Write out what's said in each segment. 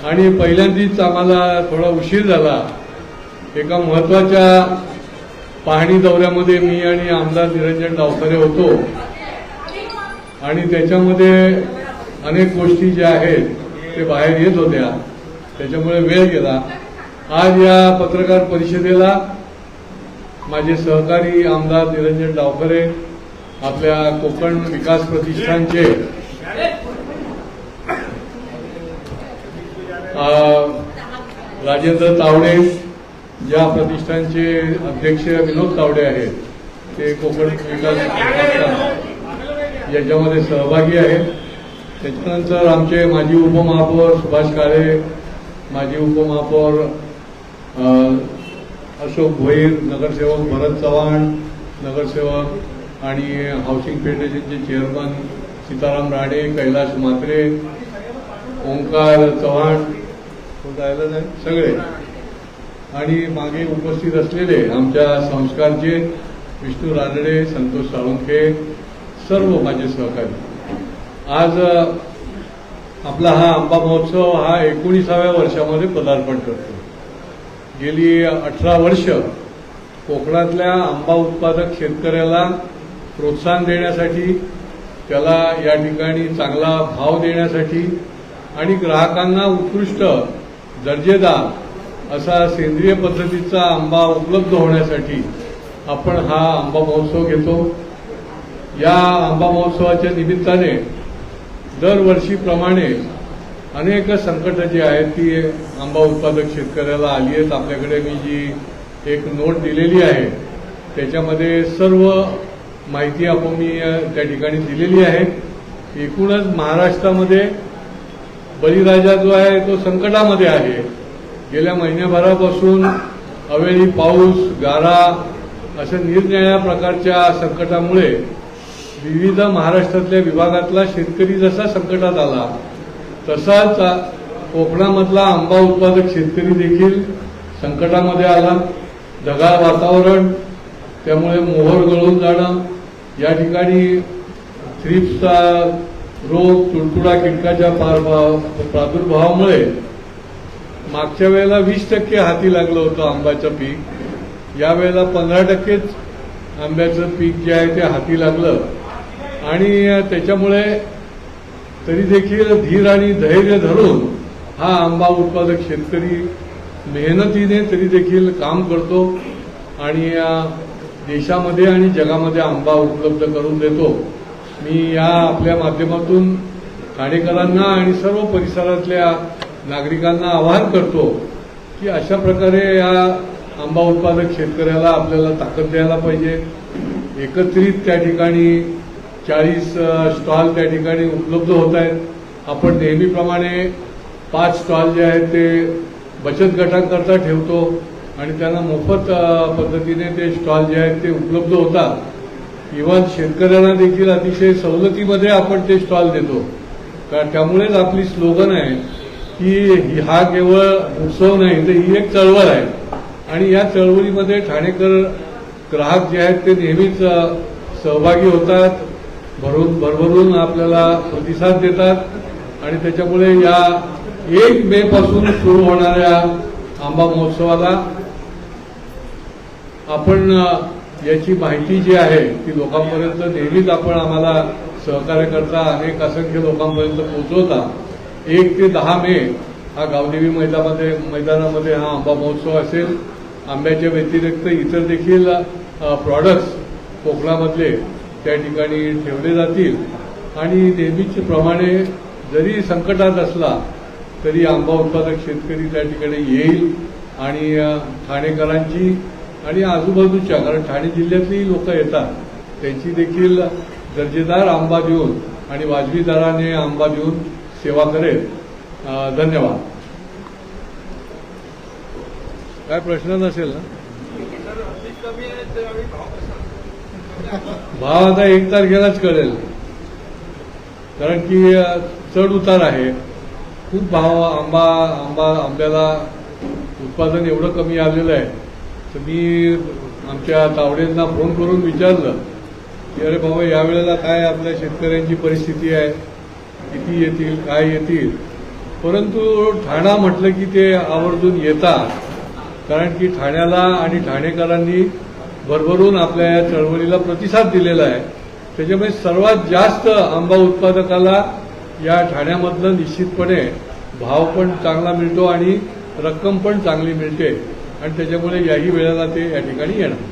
आणि पहिल्यांदाच आम्हाला थोडा उशीर झाला। एका महत्त्वाच्या पाहणी दौऱ्यामध्ये मी आणि आमदार निरंजन डावखरे होतो आणि त्याच्यामध्ये अनेक गोष्टी ज्या आहेत ते बाहेर येत होत्या, त्याच्यामुळे वेळ गेला। आज या पत्रकार परिषदेला माझे सहकारी आमदार निरंजन डावखरे, आपल्या कोकण विकास प्रतिष्ठानचे राजेंद्र तावडे, ज्या प्रतिष्ठानचे अध्यक्ष विनोद तावडे आहेत, ते कोकण विकास याच्यामध्ये सहभागी आहेत। त्याच्यानंतर आमचे माजी उपमहापौर सुभाष काळे, माजी उपमहापौर अशोक भोईर, नगरसेवक भरत चव्हाण, नगरसेवक आणि हाऊसिंग फेडरेशनचे चेअरमन सीताराम राणे, कैलाश म्हात्रे, ओंकार चव्हाण, सगळे, आणि मागे उपस्थित असलेले आमच्या संस्कारचे विष्णू रानडे, संतोष साळुंखे, सर्व माझे सहकारी। आज आपला हा आंबा महोत्सव हा 19व्या वर्षामध्ये पदार्पण करतो। गेली 18 वर्ष कोकणातल्या आंबा उत्पादक शेतकऱ्याला प्रोत्साहन देण्यासाठी, त्याला या ठिकाणी चांगला भाव देण्यासाठी आणि ग्राहकांना उत्कृष्ट दर्जेदार असा सेंद्रिय पद्धतीचा आंबा उपलब्ध होण्यासाठी आपण हा आंबा महोत्सव घेतो। या आंबा महोत्सवाच्या निमित्ताने दरवर्षीप्रमाणे अनेक संकट जी आहेत ती आंबा उत्पादक शेतकऱ्याला आली आहेत। आपल्याकडे मी जी एक नोट दिलेली आहे त्याच्यामध्ये सर्व माहिती आपण मी त्या ठिकाणी दिलेली आहे। एकूणच महाराष्ट्रामध्ये बळीराजा जो आहे तो संकटामध्ये आहे। गेल्या महिन्याभरापासून अवेळी पाऊस, गारा अशा निरनिराळ्या प्रकारच्या संकटामुळे विविध महाराष्ट्रातल्या विभागातला शेतकरी जसा संकटात आला तसाच कोकणामधला आंबा उत्पादक शेतकरी देखील संकटामध्ये आला। ढगाळ वातावरण, त्यामुळे मोहोर गळून जाणं, या ठिकाणी थ्रिप्सचा रोग, तुडतुडा कीटकाच्या प्रादुर्भावामुळे मागच्या वेळेला 20% हाती लागलं होतं आंब्याचं पीक, यावेळेला 15%च आंब्याचं पीक जे आहे ते हाती लागलं आणि त्याच्यामुळे तरी देखील धीर आणि धैर्य धरून हा आंबा उत्पादक शेतकरी मेहनतीने तरी देखील काम करतो आणि देशामध्ये आणि जगामध्ये आंबा उपलब्ध करून देतो। मी या आपल्या माध्यमातून ठाणेकरांना आणि सर्व परिसरातल्या नागरिकांना आवाहन करतो की अशा प्रकारे या आंबा उत्पादक शेतकऱ्याला आपल्याला ताकद द्यायला पाहिजे। एकत्रित त्या ठिकाणी 40 स्टॉल त्या ठिकाणी उपलब्ध होत आहेत। आपण नेहमीप्रमाणे 5 स्टॉल जे आहेत ते बचत गटांकरता ठेवतो आणि त्यांना मोफत पद्धतीने ते स्टॉल जे आहेत ते उपलब्ध होतात। इव्हन शेतकऱ्यांना देखील अतिशय सवलतीमध्ये आपण ते स्टॉल देतो। कारण त्यामुळेच आपली स्लोगन आहे की हा केवळ उत्सव नाही तर ही एक चळवळ आहे आणि या चळवळीमध्ये ठाणेकर ग्राहक जे आहेत ते नेहमीच सहभागी होतात, भरभरून आपल्याला प्रतिसाद देतात आणि त्याच्यामुळे या 1 मे पासून सुरू होणाऱ्या आंबा महोत्सवाला आपण याची माहिती जी आहे ती लोकांपर्यंत नेहमीच आपण आम्हाला सहकार्य करता, अनेक असंख्य लोकांपर्यंत पोहोचवता। 1 ते 10 मे हा गावदेवी मैदानामध्ये हा आंबा महोत्सव असेल। आंब्याच्या व्यतिरिक्त इतर देखील प्रॉडक्ट्स कोकणामधले त्या ठिकाणी ठेवले जातील आणि नेहमीच प्रमाणे जरी संकटात असला तरी आंबा उत्पादक शेतकरी त्या ठिकाणी येईल आणि ठाणेकरांची आणि आजूबाजूच्या, कारण ठाणे जिल्ह्यातली लोक येतात, त्यांची देखील दर्जेदार आंबा देऊन आणि वाजवी दराने आंबा देऊन सेवा करेल। धन्यवाद। काय प्रश्न नसेल ना? भाव आता 1 तारखेलाच कळेल, कारण की चढ उतार आहे खूप। भाव आंब्याला उत्पादन एवढं कमी आलेलं आहे तर मी आमच्या तावडेंना फोन करून विचारलं की अरे बाबा यावेळेला काय आपल्या शेतकऱ्यांची परिस्थिती आहे, किती येतील, काय येतील, परंतु ठाणा म्हटलं की ते आवर्जून येतात, कारण की ठाण्याला आणि ठाणेकरांनी भरभरून आपल्या या चळवळीला प्रतिसाद दिलेला आहे. त्याच्यामुळे सर्वात जास्त आंबा उत्पादकाला या ठाण्यामधलं निश्चितपणे भाव पण चांगला मिळतो आणि रक्कम पण चांगली मिळते आणि त्याच्यामुळे याही वेळेला ते या ठिकाणी येणार.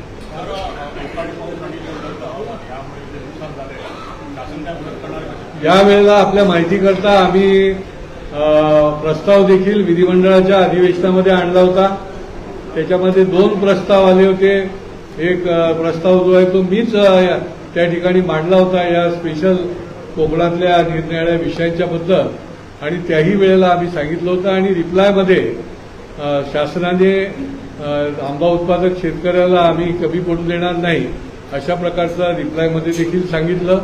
या वेळेला आपल्या माहितीकरता आम्ही प्रस्ताव देखील विधिमंडळाच्या अधिवेशनामध्ये आणला होता. त्याच्यामध्ये 2 प्रस्ताव आले होते. एक प्रस्ताव जो आहे तो मीच त्या ठिकाणी मांडला होता या स्पेशल कोकणातल्या निरनिराळ्या विषयांच्या बद्दल, आणि त्याही वेळेला आम्ही सांगितलं होतं. आणि रिप्लायमध्ये शासनाने आंबा उत्पादक शेतकऱ्याला आम्ही कमी पडू देणार नाही अशा प्रकारचं रिप्लायमध्ये देखील सांगितलं.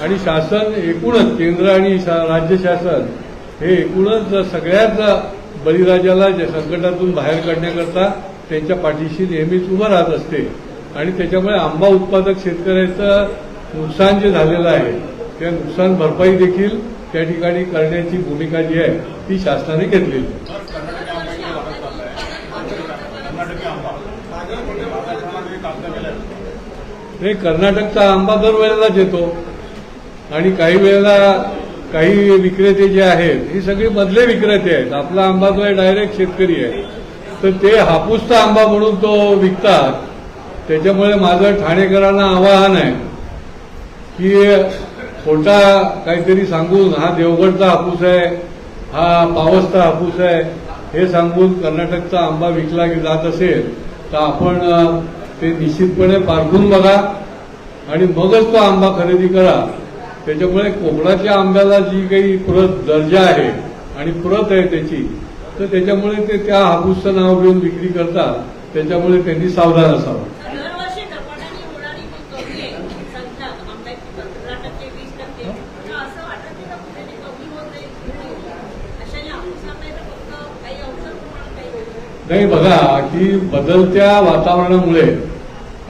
आणि शासन एकूणच केंद्र आणि राज्य शासन हे एकूणच सगळ्याच बळीराजाला संकटातून बाहेर काढण्याकरता त्यांच्या पाठीशी नेहमीच उभं राहत असते. आणि त्याच्यामुळे आंबा उत्पादक शेतकऱ्याचं नुकसान जे झालेलं आहे त्या नुकसान भरपाई देखील त्या ठिकाणी करण्याची भूमिका जी आहे ती शासनाने घेतलेली. नाही, कर्नाटकचा आंबा दरवेळेलाच येतो आणि काही वेळेला काही विक्रेते जे आहेत हे सगळे मधले विक्रेते आहेत. आपला आंबा जो आहे डायरेक्ट शेतकरी आहे, तर ते हापूसचा आंबा म्हणून तो विकतात. त्याच्यामुळे माझं ठाणेकरांना आवाहन आहे की खोटा काहीतरी सांगून हा देवगडचा हापूस आहे, हा पावसचा हापूस आहे हे सांगून कर्नाटकचा आंबा विकला जात असेल तर आपण ते निश्चितपणे पारखून बघा आणि मगच तो आंबा खरेदी करा. त्याच्यामुळे कोकणाच्या आंब्याला जी काही दर्जा आहे आणि प्रत आहे त्याची, तर त्याच्यामुळे ते त्या हापूसचं नाव घेऊन विक्री करतात. त्याच्यामुळे त्यांनी सावधान असावं. नाही, बघा की बदलत्या वातावरणामुळे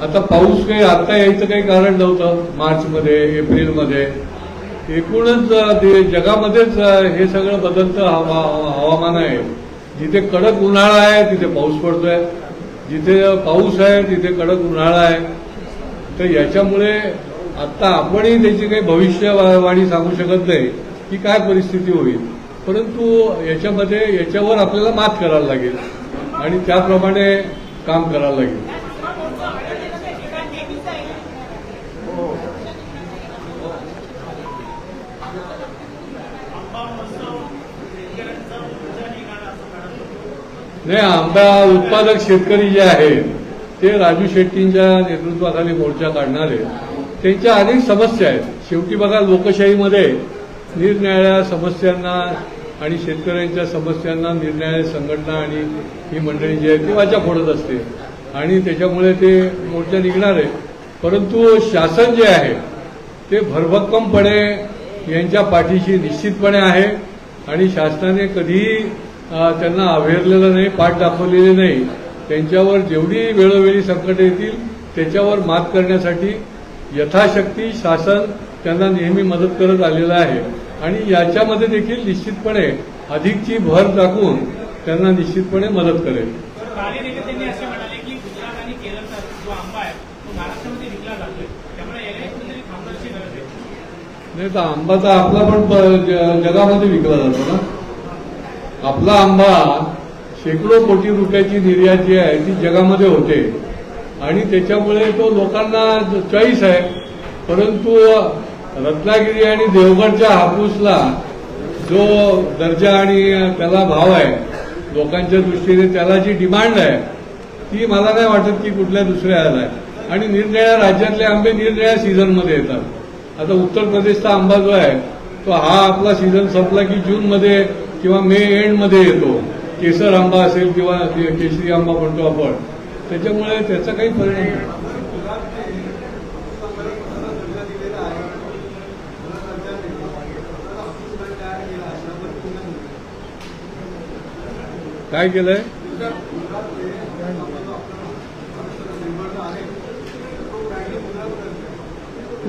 आता पाऊस काही आता यायचं काही कारण नव्हतं. मार्चमध्ये, एप्रिलमध्ये एकूणच जगामध्येच हे सगळं बदलतं हवामान आहे. जिथे कडक उन्हाळा आहे तिथे पाऊस पडतोय, जिथे पाऊस आहे तिथे कडक उन्हाळा आहे. तर याच्यामुळे आता आपणही त्याची काही भविष्यवाणी सांगू शकत नाही की काय परिस्थिती होईल, परंतु याच्यावर आपल्याला मात करायला लागेल आणि त्याप्रमाणे काम करायला लागेल. नाही, आंबा उत्पादक शेतकरी जे आहेत ते राजू शेट्टींच्या नेतृत्वाखाली मोर्चा काढणारे, त्यांच्या अनेक समस्या आहेत. शेवटी बघा, लोकशाहीमध्ये निरनिराळ्या समस्यांना आणि शेतकऱ्यांच्या समस्यांना निरनिराळ्या संघटना आणि ही मंडळी जी आहे ती वाचा फोडत असते आणि त्याच्यामुळे ते मोर्चा निघणार आहे. परंतु शासन जे आहे ते भरभक्कमपणे यांच्या पाठीशी निश्चितपणे आहे आणि शासनाने कधीही त्यांना अवेरलेलं नाही, पाठ दाखवलेली नाही. त्यांच्यावर जेवढी वेळोवेळी संकट येतील त्याच्यावर मात करण्यासाठी यथाशक्ती शासन त्यांना नेहमी मदत करत आलेलं आहे आणि याच्यामध्ये देखील निश्चितपणे अधिकची भर टाकून त्यांना निश्चितपणे मदत करेल. नाही, तर आंबा तर आपला पण जगामध्ये विकला जातो ना. आपला आंबा शेकडो कोटी रुपयाची निर्यात जी आहे ती जगामध्ये होते आणि त्याच्यामुळे तो लोकांना चॉईस आहे. परंतु रत्नागिरी आणि देवगडच्या हापूसला जो दर्जा आणि त्याला भाव आहे, लोकांच्या दृष्टीने त्याला जी डिमांड आहे ती मला नाही वाटत की कुठल्या दुसऱ्या ह्याला आहे. आणि निरनिराळ्या राज्यातले आंबे निरनिराळ्या सीझनमध्ये येतात. आता उत्तर प्रदेशचा आंबा जो आहे तो हा आपला सीझन संपला की जूनमध्ये किंवा मे एंडमध्ये येतो. केसर आंबा असेल किंवा केशरी आंबा म्हणतो आपण, त्याच्यामुळे त्याचा काही परिणाम नाही. काय केलंय?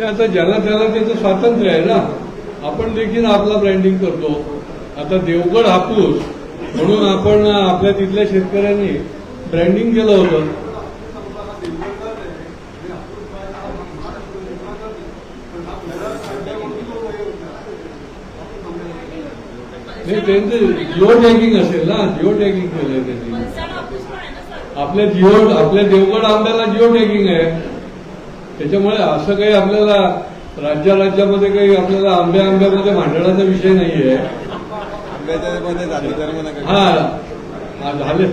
आता ज्याला त्याला त्याचं स्वातंत्र्य आहे ना. आपण देखील आपला ब्रँडिंग करतो. आता देवगड हापूस म्हणून आपण आपल्या तिथल्या शेतकऱ्यांनी ब्रँडिंग केलं होतं. नाही, त्यांचं जिओ टॅगिंग असेल ना, जिओ टॅगिंग केलंय त्यांनी. आपल्या देवगड आंब्याला जिओ टॅगिंग आहे. त्याच्यामुळे असं काही आपल्याला राज्यामध्ये काही आपल्याला आंब्यामध्ये भांडणाचा विषय नाहीये. हा झाले,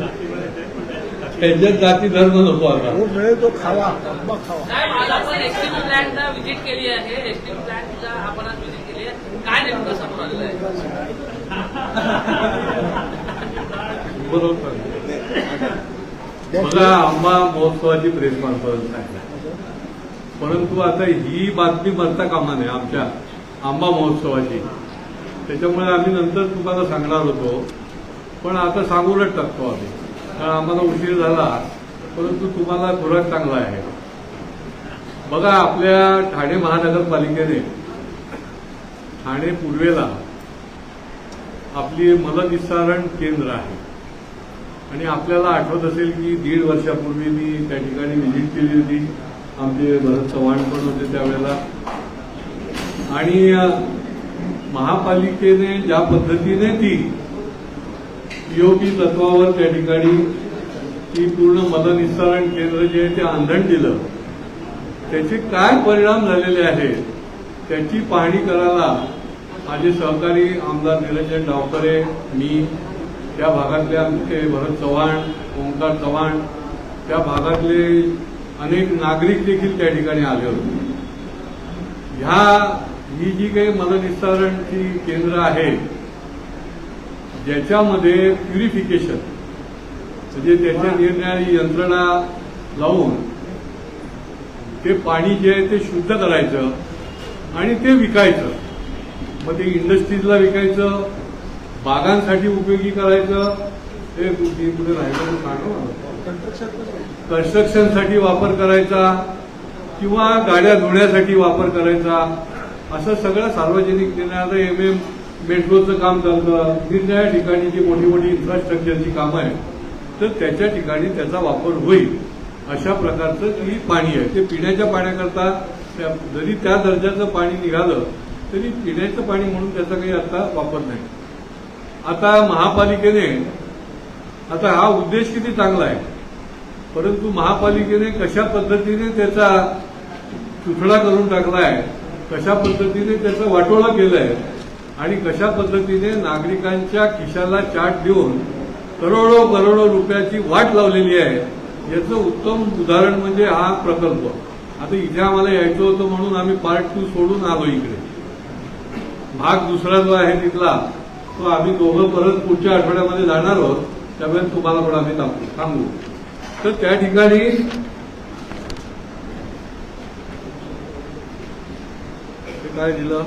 त्यांच्यात जाती धर्म नको आता. तो खावा खावा. आपण एसटी प्लॅनला व्हिजिट केली आहे. एसटी प्लॅनला आपण आज व्हिजिट केली आहे. काय नेमकं समोर आलेलं आहे? बरोबर. बघा, आंबा महोत्सवाची प्रेस कॉन्फरन्स आहे, परंतु आता ही बातमी मरता कामा नये आमच्या आंबा महोत्सवाची. त्याच्यामुळे आम्ही नंतर तुम्हाला सांगणार होतो, पण आता सांगूनच टाकतो आम्ही, कारण आम्हाला उशीर झाला. परंतु तुम्हाला खुराक चांगला आहे. बघा, आपल्या ठाणे महानगरपालिकेने ठाणे पूर्वेला आपली मलनिस्सारण केंद्र आहे. आणि आपल्याला आठवत असेल की 1.5 वर्षापूर्वी मी त्या ठिकाणी व्हिजिट केली होती. आमचे भरत चव्हाण पण होते त्यावेळेला. आणि महापालिकेने ज्या पद्धतीने ती पीओपी तत्वावर त्या ठिकाणी ती पूर्ण मलनिस्सारण केंद्र जे आहे ते आंधण दिलं, त्याचे काय परिणाम झालेले आहेत त्याची पाहणी करायला माझे सहकारी आमदार निरंजन डावकरे, मी, त्या भागातले आमचे भरत चव्हाण, ओंकार चव्हाण, त्या भागातले अनेक नागरिक देखील त्या ठिकाणी आले होते. ही जी काही मलनिस्सारणची केंद्र आहे, ज्याच्यामध्ये प्युरिफिकेशन म्हणजे त्याच्या निरनिराळी यंत्रणा लावून ते पाणी जे आहे ते शुद्ध करायचं आणि ते विकायचं. मग ते इंडस्ट्रीजला विकायचं, बागांसाठी उपयोगी करायचं, ते पुढे राहिलं कन्स्ट्रक्शनसाठी वापर करायचा किंवा गाड्या धुण्यासाठी वापर करायचा. असं सगळं सार्वजनिक आता MM मेट्रोचं काम चालतं, निरनिराळ्या ठिकाणी जी मोठी मोठी इन्फ्रास्ट्रक्चरची कामं आहेत, तर त्याच्या ठिकाणी त्याचा वापर होईल अशा प्रकारचं ही पाणी आहे. ते पिण्याच्या पाण्याकरता जरी त्या दर्जाचं पाणी निघालं तरी पिण्याचं पाणी म्हणून त्याचा काही आता वापर नाही. आता महापालिकेने, आता हा उद्देश किती चांगला आहे, परंतु महापालिकेने कशा पद्धतीने त्याचा चुथडा करून टाकलाय, कशा पद्धतीने त्याचं वाटोळं केलंय आणि कशा पद्धतीने नागरिकांच्या खिशाला चाट देऊन करोडो रुपयाची वाट लावलेली आहे, याचं उत्तम उदाहरण म्हणजे हा प्रकल्प. आता इथे आम्हाला यायचं होतं म्हणून आम्ही पार्ट 2 सोडून आलो इकडे. भाग दुसरा जो आहे तिथला तो आम्ही दोघं परत पुढच्या आठवड्यामध्ये जाणार आहोत, त्यामुळे तुम्हाला पण आम्ही सांगू. तर त्या ठिकाणी काय दिलं,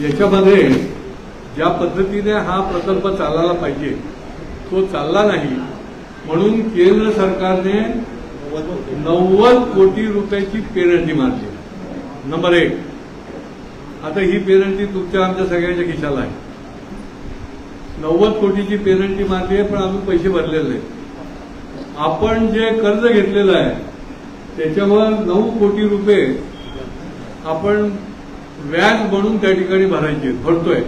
याच्यामध्ये ज्या पद्धतीने हा प्रकल्प चालायला पाहिजे तो चालला नाही, म्हणून केंद्र सरकारने 90 कोटी रुपयाची पेनल्टी मारली. नंबर 1. आता ही पेनल्टी तुमच्या आमच्या सगळ्यांच्या खिशाला आहे. 90 कोटीची पेनल्टी मारली आहे, पण आम्ही पैसे भरलेले नाही. आपण जे कर्ज घेतलेलं आहे त्याच्यावर 9 कोटी रुपये आपण व्याज म्हणून त्या ठिकाणी भरतोय.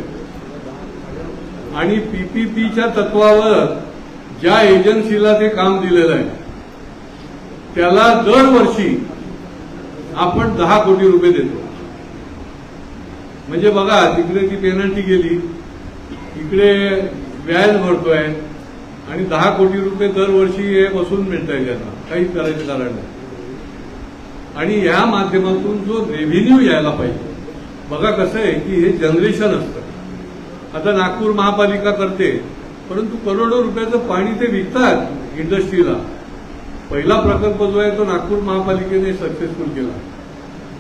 आणि PPPच्या तत्वावर ज्या एजन्सीला ते काम दिलेलं आहे त्याला दरवर्षी आपण 10 कोटी रुपये देतो. म्हणजे बघा, तिकडे ती पेनल्टी गेली, इकडे व्याज भरतोय आणि 10 कोटी रुपये दरवर्षी हे बसून मिळत आहे. त्यांना काहीच करायचं कारण नाही. आणि या माध्यमातून जो रेव्हेन्यू यायला पाहिजे, बघा कसं आहे की हे जनरेशन असतं. आता नागपूर महापालिका करते, परंतु करोडो रुपयाचं पाणी ते विकतात इंडस्ट्रीला. पहिला प्रकल्प जो आहे तो नागपूर महापालिकेने सक्सेसफुल केला.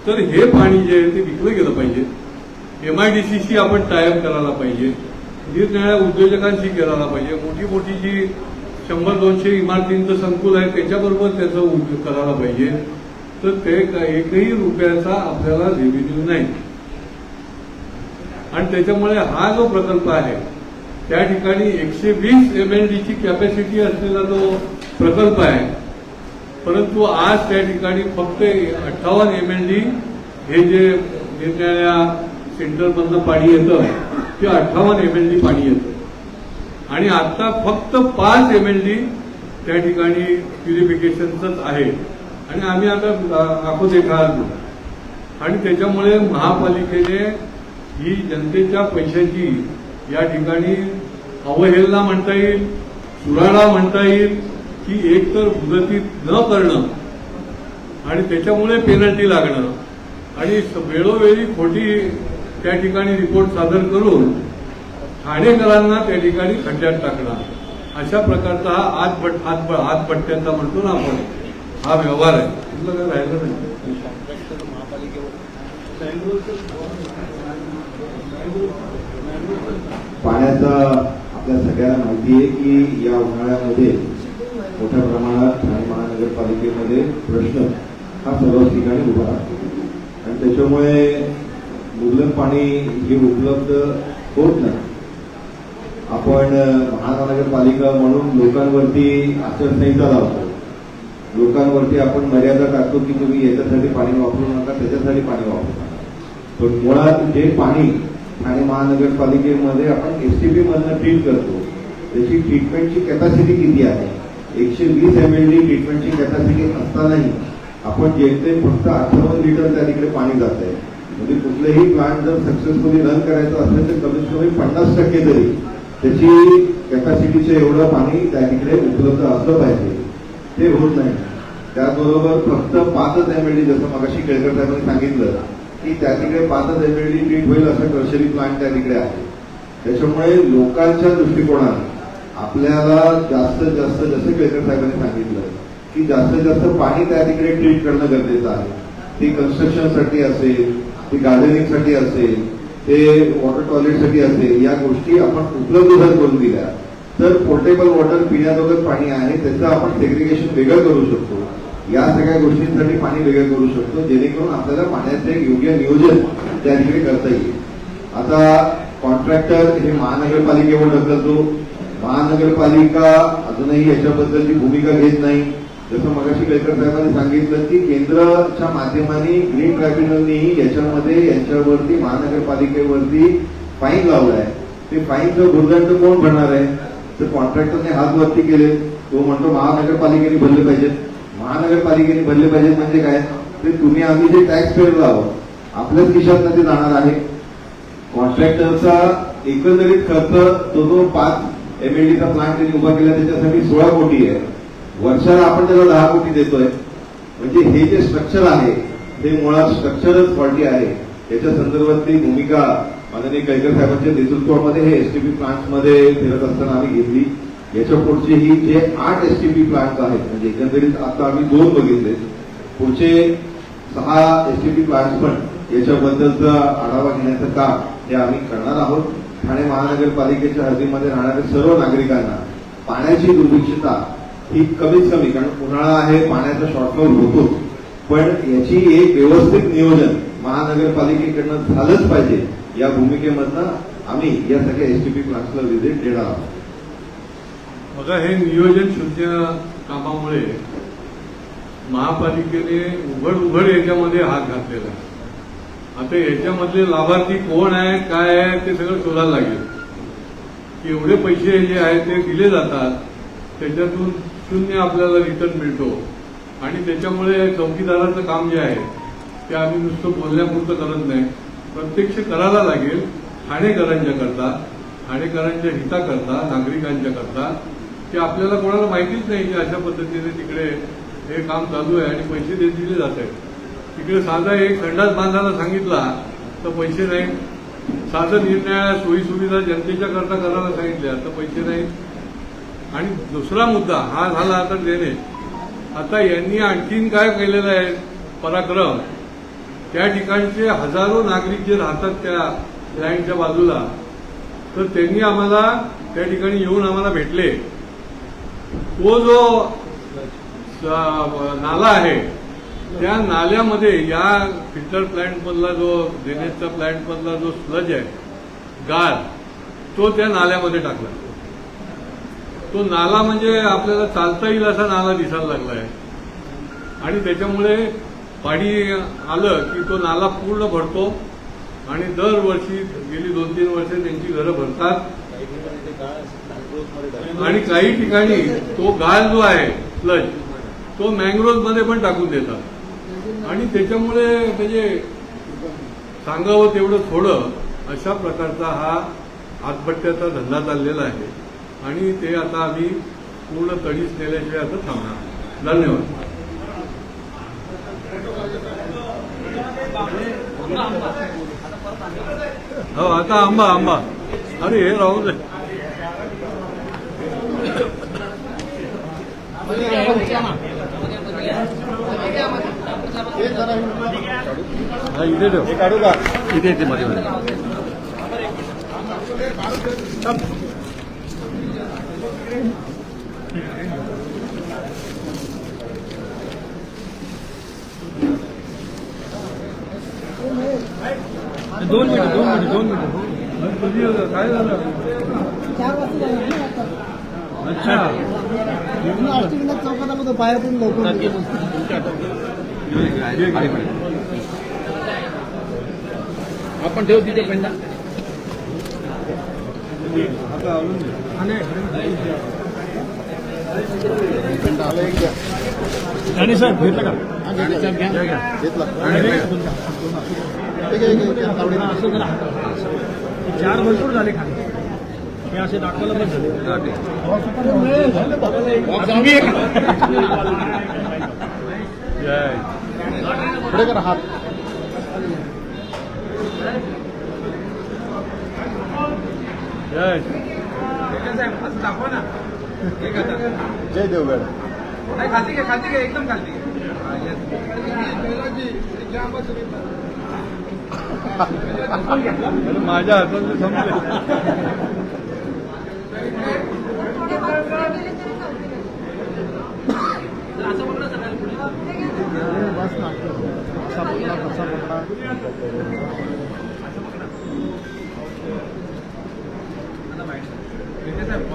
तर हे पाणी जे आहे ते विकलं गेलं पाहिजे. MIDCशी आपण टायअप करायला पाहिजे. निरनिराळ्या उद्योजकांशी करायला पाहिजे. मोठी मोठी जी 100-200 इमारतींचं संकुल आहे त्याच्याबरोबर त्याचा उपयोग करायला पाहिजे. तर ते एकही रुपयाचा आपल्याला रेव्हेन्यू नाही. आणि त्याच्यामुळे हा जो प्रकल्प आहे त्या ठिकाणी 120 MLD ची कॅपॅसिटी असलेला जो प्रकल्प आहे, परंतु आज त्या ठिकाणी फक्त 58 MLD हे जे निरनिराळ्या सेंटरमधलं पाणी येतं ते 58 MLD पाणी येतं. आणि आता फक्त 5 MLD त्या ठिकाणी प्युरिफिकेशनचंच आहे. आणि आम्ही आता आखोदेखा आलो. आणि त्याच्यामुळे महापालिकेने ही जनतेच्या पैशाची या ठिकाणी अवहेलना म्हणता येईल, सुराडा म्हणता येईल, की एकतर मुदतीत न करणं आणि त्याच्यामुळे पेनल्टी लागणं आणि वेळोवेळी खोटी त्या ठिकाणी रिपोर्ट सादर करून ठाणेकरांना त्या ठिकाणी खड्ड्यात टाकणं, अशा प्रकारचा हा हातभट्ट्यांचा म्हणतो ना आपण, हा व्यवहार आहे. तुला काय राहिलं नाही. पाण्याचा आपल्या सगळ्यांना माहिती आहे की या उन्हाळ्यामध्ये मोठ्या प्रमाणात ठाणे महानगरपालिकेमध्ये प्रश्न हा सर्वच ठिकाणी उभा राहतो. आणि त्याच्यामुळे मुबलक पाणी हे उपलब्ध होत नाही. आपण महानगरपालिका म्हणून लोकांवरती आचारसंहिता लावतो, लोकांवरती आपण मर्यादा टाकतो की तुम्ही याच्यासाठी पाणी वापरू नका, त्याच्यासाठी पाणी वापरू नका. पण मुळात जे पाणी ठाणे महानगरपालिकेमध्ये आपण एसटीपी मधनं ट्रीट करतो त्याची ट्रीटमेंटची कॅपॅसिटी किती आहे? 120 MLD ट्रीटमेंटची कॅपॅसिटी असतानाही आपण जेमतेम फक्त 58 लिटर त्या तिकडे पाणी जात आहे. म्हणजे कुठलेही प्लांट जर सक्सेसफुली रन करायचं असेल तर कमीत कमी 50% तरी त्याची कॅपॅसिटीचं एवढं पाणी त्या तिकडे उपलब्ध असलं पाहिजे. ते होत नाही. त्याचबरोबर फक्त 5 MLD, जसं मगाशी केळकर साहेबांनी सांगितलं की त्या तिकडे 5 MLD ट्रीट होईल असं टर्शरी प्लांट त्या तिकडे आहे. त्याच्यामुळे लोकांच्या दृष्टिकोनात आपल्याला जास्तीत जास्त, जसं केळकर साहेबांनी सांगितलं की जास्तीत जास्त पाणी त्या तिकडे ट्रीट करणं गरजेचं आहे. ती कन्स्ट्रक्शनसाठी असेल, ती गार्डनिंगसाठी असेल, ते वॉटर टॉयलेटसाठी असेल, या गोष्टी आपण उपलब्ध जर करून दिल्या तर पोर्टेबल वॉटर पिण्याजोगत पाणी आहे त्याचं आपण सेग्रिगेशन वेगळं करू शकतो. या सगळ्या गोष्टींसाठी पाणी वेगळं करू शकतो जेणेकरून आपल्याला पाण्याचे योग्य नियोजन त्या ठिकाणी करता येईल. आता कॉन्ट्रॅक्टर हे महानगरपालिकेवर ढकलतो. महानगरपालिका अजूनही याच्याबद्दलची भूमिका घेत नाही. जसं मगाशी केळकर साहेबांनी सांगितलं की केंद्राच्या माध्यमाने ग्रीन ट्रायब्युनलनेही याच्यामध्ये यांच्यावरती महानगरपालिकेवरती फाईन लावलाय. ते फाईनचं भुर्दंड कोण भरणार आहे? तर कॉन्ट्रॅक्टरने हात वरती केले, तो म्हणतो महानगरपालिकेने भरले पाहिजेत. महानगरपालिकेने भरले पाहिजेत म्हणजे काय? ते तुम्ही आम्ही जे टॅक्स पेअर आहोत आपल्याच खिशात ते जाणार आहे. कॉन्ट्रॅक्टरचा एकंदरीत खर्च तो 5 MLDचा प्लांट त्यांनी उभा केला त्याच्यासाठी 16 कोटी आहे. वर्षाला आपण त्याला 10 कोटी देतोय. म्हणजे हे जे स्ट्रक्चर आहे ते मुळात स्ट्रक्चरच फॉल्टी आहे. याच्या संदर्भातली भूमिका माननीय केळकर साहेबांच्या नेतृत्वामध्ये हे एसटीपी प्लांट्समध्ये फिरत असताना आम्ही घेतली. याच्या पुढचेही जे 8 एसटीपी प्लांट्स आहेत, म्हणजे एकंदरीत आता आम्ही 2 बघितले, पुढचे 6 एसटीपी प्लांट्स पण याच्याबद्दलचा आढावा घेण्याचं काम हे आम्ही करणार आहोत. ठाणे महानगरपालिकेच्या हद्दीमध्ये राहणाऱ्या सर्व नागरिकांना पाण्याची दुर्भिक्षता ही कमीत कमी, कारण उन्हाळा आहे पाण्याचा शॉर्टफॉल होतो, पण याची एक व्यवस्थित नियोजन महानगरपालिकेकडनं झालंच पाहिजे. या भूमिकेमधनं आम्ही या सगळ्या एसटीपी प्लांट्सला व्हिजिट देणार आहोत. बघा, हे नियोजन शून्य कामामुळे महापालिकेने उघड याच्यामध्ये हात घातलेला आहे. आता याच्यामधले लाभार्थी कोण आहे, काय आहे, ते सगळं शोधायला लागेल. की एवढे पैसे जे आहेत ते दिले जातात, त्याच्यातून शून्य आपल्याला रिटर्न मिळतो. आणि त्याच्यामुळे चौकीदाराचं काम जे आहे ते आम्ही नुसतं बोलण्यापुरतं करत नाही, प्रत्यक्ष करायला लागेल. ठाणेकरांच्या करता, ठाणेकरांच्या हिताकरता, नागरिकांच्या करता, की आपल्याला कोणाला माहितीच नाही की अशा पद्धतीने तिकडे हे काम चालू आहे आणि पैसे दिले जात आहेत. तिकडे साधा एक संडास बांधायला सांगितला तर पैसे नाहीत, साधं निरनिराळ्या सोयीसुविधा जनतेच्या करता करायला सांगितल्या तर पैसे नाहीत. आणि दुसरा मुद्दा हा झाला आता देणे. आता यांनी आणखीन काय केलेलं आहे पराक्रम, त्या ठिकाणचे हजारो नागरिक जे राहतात त्या लँडच्या बाजूला, तर त्यांनी आम्हाला त्या ठिकाणी येऊन आम्हाला भेटले. तो जो नाला आहे त्या नाल्यामध्ये या फिल्टर प्लांट मधला जो ड्रेनेजचा प्लांट मधला जो स्लज आहे गाळ तो त्या नाल्यामध्ये टाकला. तो नाला म्हणजे आपल्याला चालता येईल असा नाला दिसायला लागला आहे आणि त्याच्यामुळे पाणी आलं की तो नाला पूर्ण भरतो आणि दरवर्षी गेली 2-3 वर्ष त्यांची घरं भरतात आणि काही ठिकाणी तो गाळ जो आहे स्लज तो मँग्रोव्ह मध्ये पण टाकून देतात आणि त्याच्यामुळे म्हणजे सांगावं तेवढं थोडं अशा प्रकारचा हा आतबट्ट्याचा धंदा चाललेला आहे आणि ते आता आम्ही पूर्ण तडीस नेल्याशिवाय आता थांबणार. धन्यवाद. हो आता आंबा अरे हे राहू दे. हा इथे ठेव. काढू का? इथे मध्ये दोन मिनिट काय झालं? 4 वाजता झालं ना आता. अच्छा अष्टविनायक चौकात आलो तर बाहेर पण लवकर गेलो. आपण ठेवू तिथे पेंडा. आणि सर घेतलं का? असं करा. 4 भरपूर झाले खाली. हे असे दाखवायला पण झाले. पुढे करा हात. दाखवा ना. जय देवगड. खालती घे एकदम खालती घे. माझ्या हातातले संपले. असं पकडा सगळ्यांना पुढे. बस ना. कसा पकडा कसा पकडा. साहेब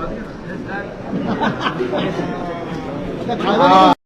आता खायला